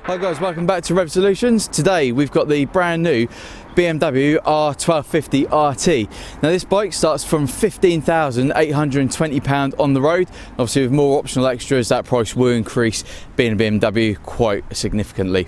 Hi guys, welcome back to Rev Solutions. Today we've got the brand new BMW R1250 RT. Now this bike starts from £15,820 on the road. Obviously with more optional extras, that price will increase being a BMW quite significantly.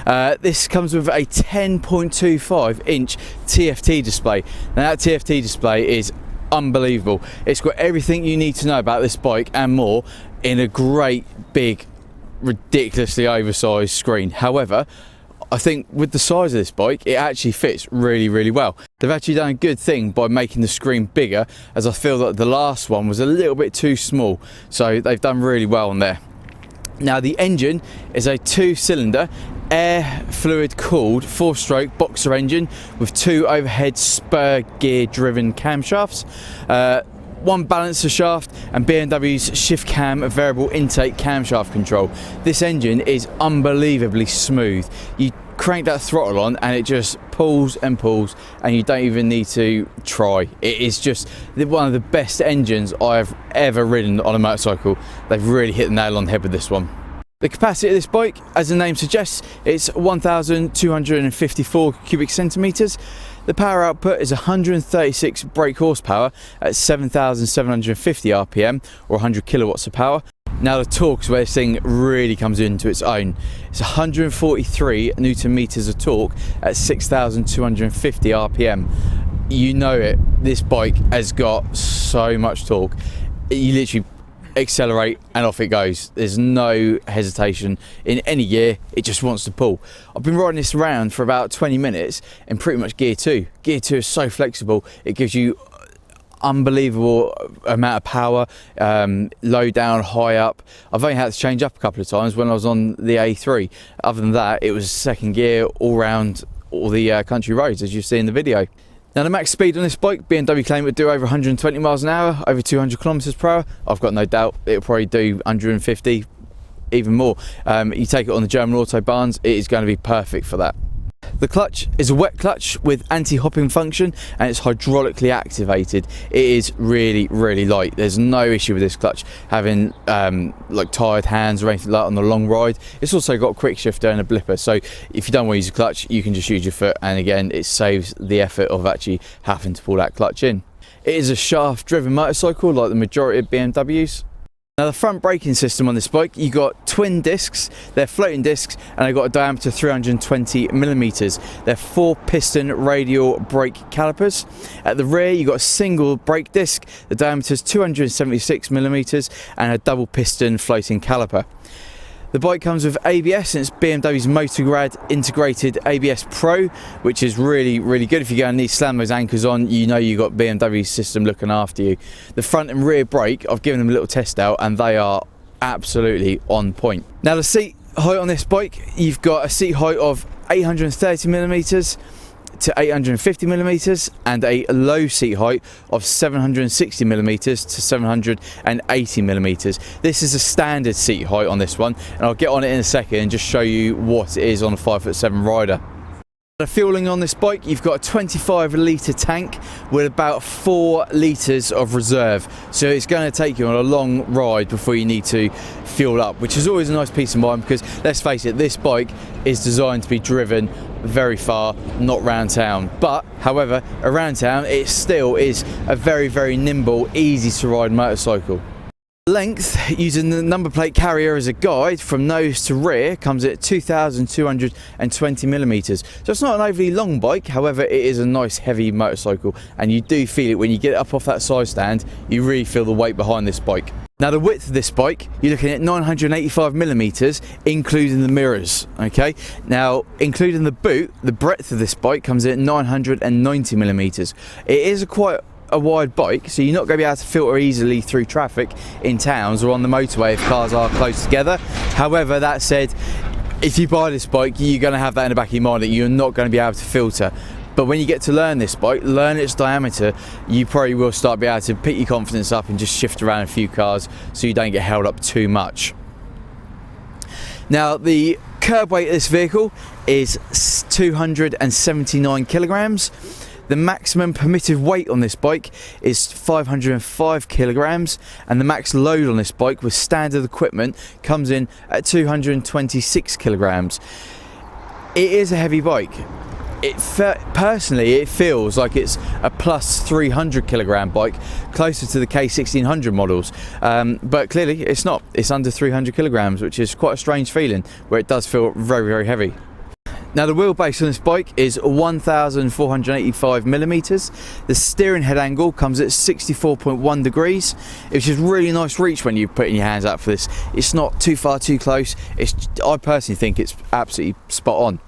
This comes with a 10.25 inch TFT display. Now that TFT display is unbelievable. It's got everything you need to know about this bike and more in a great big ridiculously oversized screen. However, I think with the size of this bike, it actually fits really well. They've actually done a good thing by making the screen bigger, as I feel that the last one was a little bit too small, so they've done really well on there. Now the engine is a 2-cylinder air fluid cooled 4-stroke boxer engine with 2 overhead spur gear driven camshafts, 1 balancer shaft and BMW's shift cam variable intake camshaft control. This engine is unbelievably smooth. You crank that throttle on and it just pulls and pulls and you don't even need to try. It is just one of the best engines I've ever ridden on a motorcycle. They've really hit the nail on the head with this one. The capacity of this bike, as the name suggests, it's 1,254 cubic centimetres. The power output is 136 brake horsepower at 7,750 RPM or 100 kilowatts of power. Now the torque is where this thing really comes into its own. It's 143 Newton meters of torque at 6,250 RPM. You know it, this bike has got so much torque. You literally accelerate and off it goes. There's no hesitation in any gear, it just wants to pull. I've been riding this around for about 20 minutes in pretty much gear 2. Gear 2 is so flexible, it gives you unbelievable amount of power, low down, high up. I've only had to change up a couple of times when I was on the A3. Other than that, it was second gear all round all the country roads, as you see in the video. Now the max speed on this bike, BMW claim it would do over 120 miles an hour, over 200 kilometers per hour. I've got no doubt it'll probably do 150, even more. You take it on the German autobahns, it is going to be perfect for that. The clutch is a wet clutch with anti-hopping function and it's hydraulically activated. It is really light. There's no issue with this clutch having like tired hands or anything like that on the long ride. It's also got a quick shifter and a blipper, so if you don't want to use a clutch you can just use your foot, and again it saves the effort of actually having to pull that clutch in. It is a shaft driven motorcycle like the majority of BMWs. Now the front braking system on this bike, you got twin discs, they're floating discs and they've got a diameter of 320 millimeters. They're 4-piston radial brake calipers. At the rear you got a single brake disc, the diameter is 276 millimeters and a double piston floating caliper. The bike comes with ABS and it's BMW's Motorgrad integrated ABS Pro, which is really good. If you're going to need to slam those anchors on, you know you've got BMW's system looking after you. The front and rear brake, I've given them a little test out and they are absolutely on point. Now the seat height on this bike, you've got a seat height of 830 millimeters to 850 millimeters and a low seat height of 760 millimeters to 780 millimeters. This is a standard seat height on this one, and I'll get on it in a second and just show you what it is on a 5'7" rider. The fueling on this bike, you've got a 25 litre tank with about 4 litres of reserve, so it's going to take you on a long ride before you need to fuel up, which is always a nice peace of mind because let's face it, this bike is designed to be driven very far, not round town. But however, around town it still is a very nimble, easy to ride motorcycle. Length, using the number plate carrier as a guide from nose to rear, comes at 2,220 millimeters. So it's not an overly long bike, however it is a nice heavy motorcycle and you do feel it when you get it up off that side stand. You really feel the weight behind this bike. Now the width of this bike, you're looking at 985 millimeters, including the mirrors. Okay, now including the boot, the breadth of this bike comes in at 990 millimeters. It is quite a wide bike, so you're not going to be able to filter easily through traffic in towns or on the motorway if cars are close together. However, that said, if you buy this bike, you're going to have that in the back of your mind that you're not going to be able to filter. But when you get to learn this bike, learn its diameter, you probably will start be able to pick your confidence up and just shift around a few cars so you don't get held up too much. Now the curb weight of this vehicle is 279 kilograms. The maximum permitted weight on this bike is 505 kilograms, and the max load on this bike with standard equipment comes in at 226 kilograms. It is a heavy bike. Personally, it feels like it's a plus 300 kilogram bike, closer to the K1600 models, but clearly it's not. It's under 300 kilograms, which is quite a strange feeling, where it does feel very, very heavy. Now, the wheelbase on this bike is 1,485 millimeters. The steering head angle comes at 64.1 degrees, which is really nice reach when you're putting your hands out for this. It's not too far too close. I personally think it's absolutely spot on.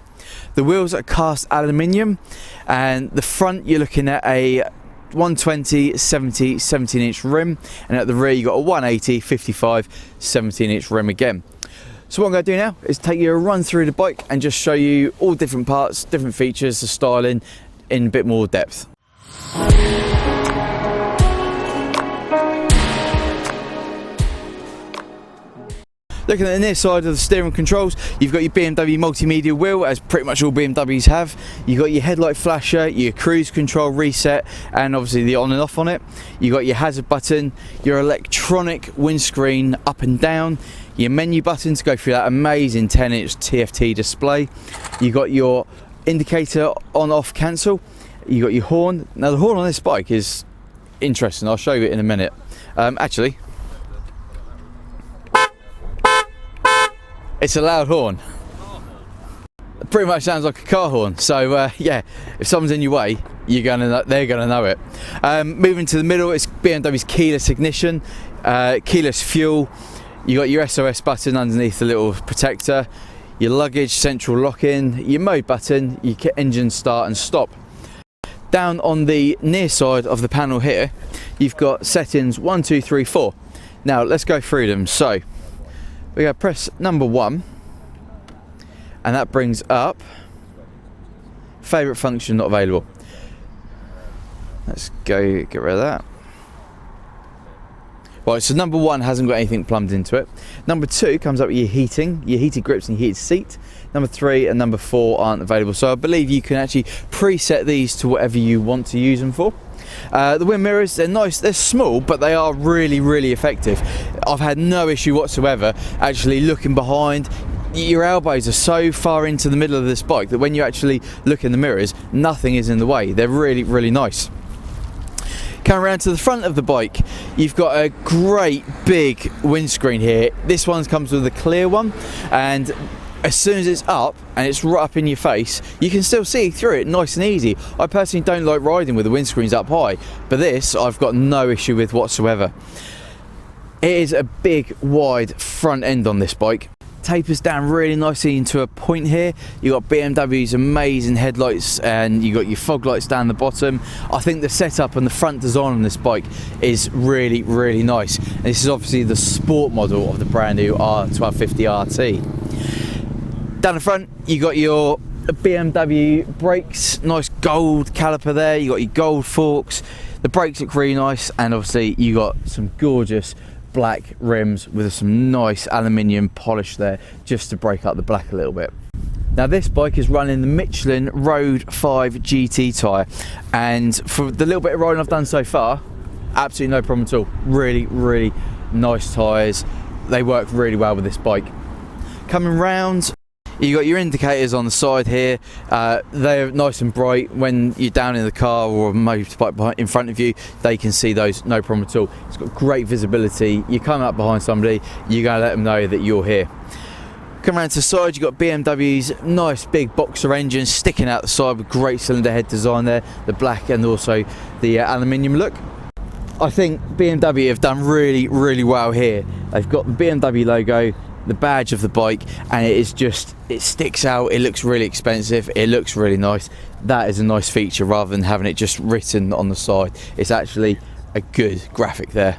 The wheels are cast aluminium, and the front you're looking at a 120 70 17-inch rim, and at the rear you got a 180 55 17-inch rim again. So what I'm going to do now is take you a run through the bike and just show you all different parts, different features, the styling in a bit more depth. Looking at the near side of the steering controls, you've got your BMW multimedia wheel, as pretty much all BMWs have. You've got your headlight flasher, your cruise control reset, and obviously the on and off on it. You've got your hazard button, your electronic windscreen up and down, your menu button to go through that amazing 10-inch Tft display. You've got your indicator on, off, cancel. You've got your horn. Now the horn on this bike is interesting, I'll show you it in a minute. Actually, it's a loud horn. It pretty much sounds like a car horn. So yeah, if someone's in your way, they're gonna know it. Moving to the middle, it's BMW's keyless ignition, keyless fuel. You got your SOS button underneath the little protector, your luggage central lock-in, your mode button, your engine start and stop. Down on the near side of the panel here, you've got settings 1, 2, 3, 4. Now let's go through them. So we're going to press number 1, and that brings up favourite function not available. Let's go get rid of that. Right, so number 1 hasn't got anything plumbed into it. Number 2 comes up with your heated grips and your heated seat. Number 3 and number 4 aren't available, so I believe you can actually preset these to whatever you want to use them for. The wind mirrors, they're nice, they're small, but they are really, really effective. I've had no issue whatsoever actually looking behind. Your elbows are so far into the middle of this bike that when you actually look in the mirrors, nothing is in the way. They're really, really nice. Coming around to the front of the bike, you've got a great big windscreen here. This one comes with a clear one, and as soon as it's up and it's right up in your face, you can still see through it nice and easy. I personally don't like riding with the windscreens up high, but this I've got no issue with whatsoever. It is a big wide front end on this bike. Tapers down really nicely into a point here. You got BMW's amazing headlights, and you got your fog lights down the bottom. I think the setup and the front design on this bike is really, really nice. And this is obviously the sport model of the brand new R1250 RT. Down the front, you got your BMW brakes, nice gold caliper there. You got your gold forks. The brakes look really nice, and obviously you got some gorgeous black rims with some nice aluminium polish there, just to break up the black a little bit. Now this bike is running the Michelin Road 5 GT tyre, and for the little bit of riding I've done so far, absolutely no problem at all. Really, really nice tyres. They work really well with this bike. Coming round, you got your indicators on the side here. They're nice and bright. When you're down in the car or a motorbike in front of you, they can see those, no problem at all. It's got great visibility. You come up behind somebody, you're going to let them know that you're here. Come around to the side, you've got BMW's nice big boxer engine sticking out the side with great cylinder head design there, the black and also the aluminium look. I think BMW have done really, really well here. They've got the BMW logo, the badge of the bike, and it sticks out. It looks really expensive, it looks really nice. That is a nice feature rather than having it just written on the side. It's actually a good graphic there.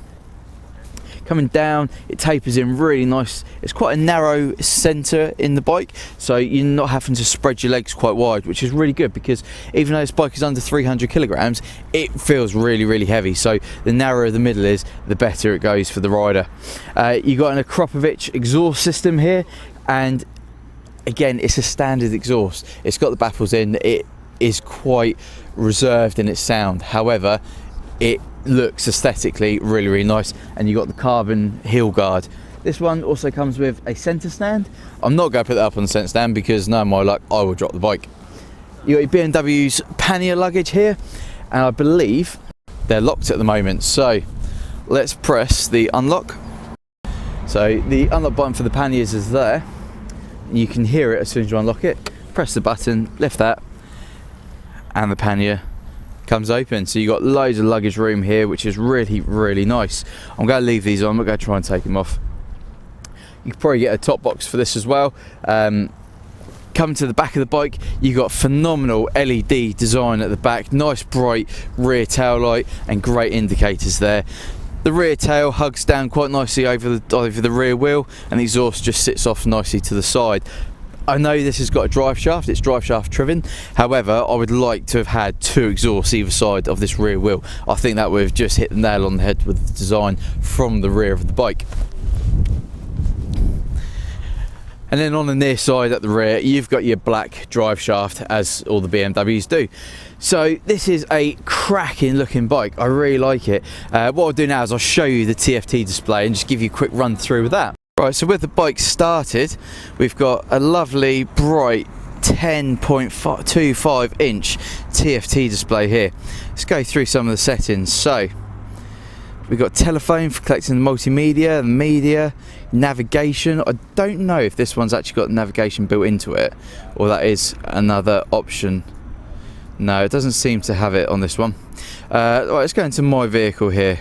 Coming down, it tapers in really nice. It's quite a narrow centre in the bike, so you're not having to spread your legs quite wide, which is really good, because even though this bike is under 300 kilograms, it feels really, really heavy. So the narrower the middle is, the better it goes for the rider. You got an Akropovich exhaust system here, and again, it's a standard exhaust. It's got the baffles in. It is quite reserved in its sound. However, it looks aesthetically really nice, and you got the carbon heel guard. This one also comes with a centre stand. I'm not going to put that up on the centre stand because, no my luck, I will drop the bike. You got your BMW's pannier luggage here, and I believe they're locked at the moment, so let's press the unlock. So the unlock button for the panniers is there. You can hear it as soon as you unlock it. Press the button, lift that, and the pannier comes open. So you got loads of luggage room here, which is really nice. I'm going to leave these on. I'm not going to try and take them off. You could probably get a top box for this as well. Coming to the back of the bike, you got phenomenal LED design at the back, nice bright rear tail light and great indicators there. The rear tail hugs down quite nicely over the rear wheel, and the exhaust just sits off nicely to the side. I know this has got a drive shaft, it's drive shaft driven. However, I would like to have had 2 exhausts either side of this rear wheel. I think that would have just hit the nail on the head with the design from the rear of the bike. And then on the near side at the rear, you've got your black drive shaft, as all the BMWs do. So this is a cracking looking bike. I really like it. What I'll do now is I'll show you the TFT display and just give you a quick run through with that. Right, so with the bike started, we've got a lovely bright 10.25 inch TFT display here. Let's go through some of the settings. So we've got telephone for collecting the multimedia, the media, navigation. I don't know if this one's actually got navigation built into it, or that is another option. No, it doesn't seem to have it on this one. Right, let's go into my vehicle here.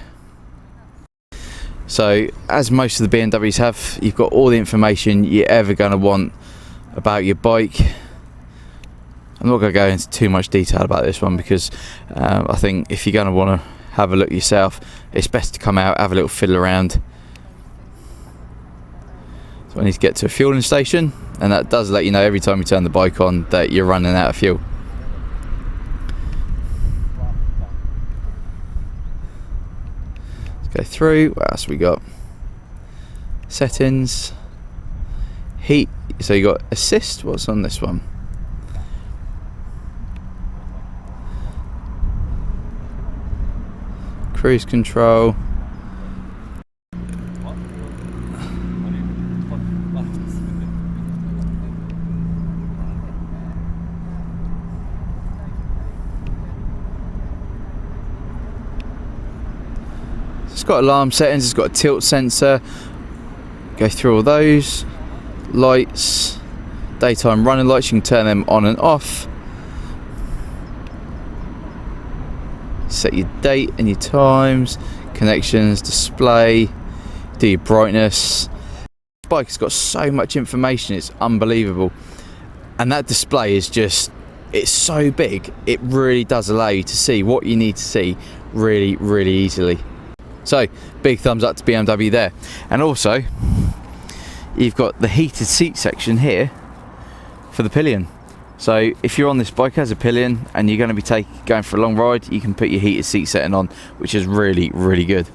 So, as most of the BMWs have, you've got all the information you're ever going to want about your bike. I'm not going to go into too much detail about this one because I think if you're going to want to have a look yourself, it's best to come out, have a little fiddle around. So I need to get to a fueling station, and that does let you know every time you turn the bike on that you're running out of fuel. Let's go through. What else we got? Settings, heat. So you got assist. What's on this one? Cruise control. It's got alarm settings, it's got a tilt sensor. Go through all those. Lights, daytime running lights, you can turn them on and off. Set your date and your times, connections, display, do your brightness. This bike has got so much information, it's unbelievable. And that display is just, it's so big, it really does allow you to see what you need to see really easily. So, big thumbs up to BMW there. And also, you've got the heated seat section here for the pillion. So if you're on this bike as a pillion and you're going to be going for a long ride, you can put your heated seat setting on, which is really good.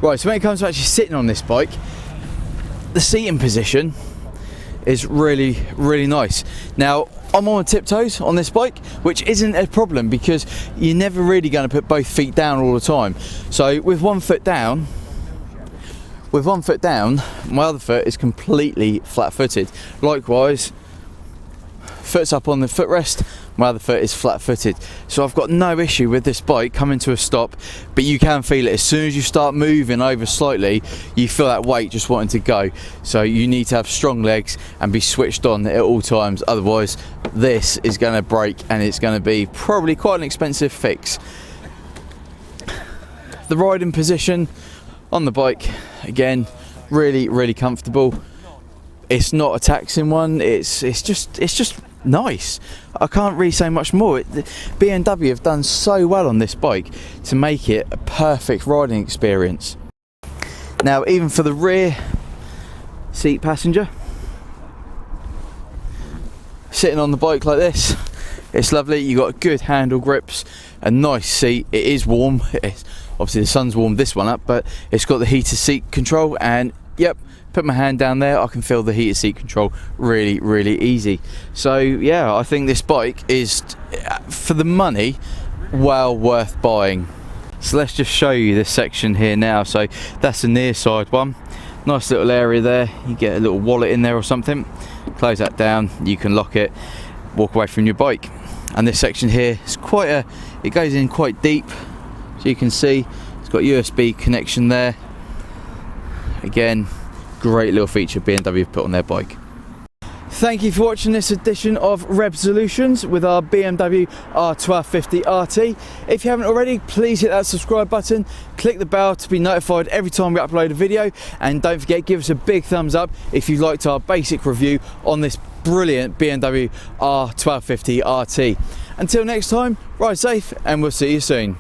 Right, so when it comes to actually sitting on this bike, the seating position is really nice. Now, I'm on tiptoes on this bike, which isn't a problem because you're never really going to put both feet down all the time. So with one foot down, my other foot is completely flat-footed. Likewise, foot's up on the footrest, my other foot is flat-footed. So I've got no issue with this bike coming to a stop, but you can feel it as soon as you start moving over slightly, you feel that weight just wanting to go. So you need to have strong legs and be switched on at all times, otherwise this is going to break and it's going to be probably quite an expensive fix. The riding position on the bike, again, really comfortable. It's not a taxing one, it's just nice. I can't really say much more. BMW have done so well on this bike to make it a perfect riding experience. Now, even for the rear seat passenger, sitting on the bike like this, it's lovely. You got good handle grips, a nice seat. It is warm. Obviously the sun's warmed this one up, but it's got the heated seat control and Yep, put my hand down there, I can feel the heated seat control really easy. So yeah, I think this bike is, for the money, well worth buying. So let's just show you this section here now. So that's the near side one. Nice little area there. You get a little wallet in there or something. Close that down, you can lock it, walk away from your bike. And this section here is it goes in quite deep. So you can see it's got USB connection there. Again, great little feature BMW put on their bike. Thank you for watching this edition of Resolutions with our BMW R1250 RT. If you haven't already, please hit that subscribe button, click the bell to be notified every time we upload a video, and don't forget, give us a big thumbs up if you liked our basic review on this brilliant BMW R1250 RT. Until next time, ride safe and we'll see you soon.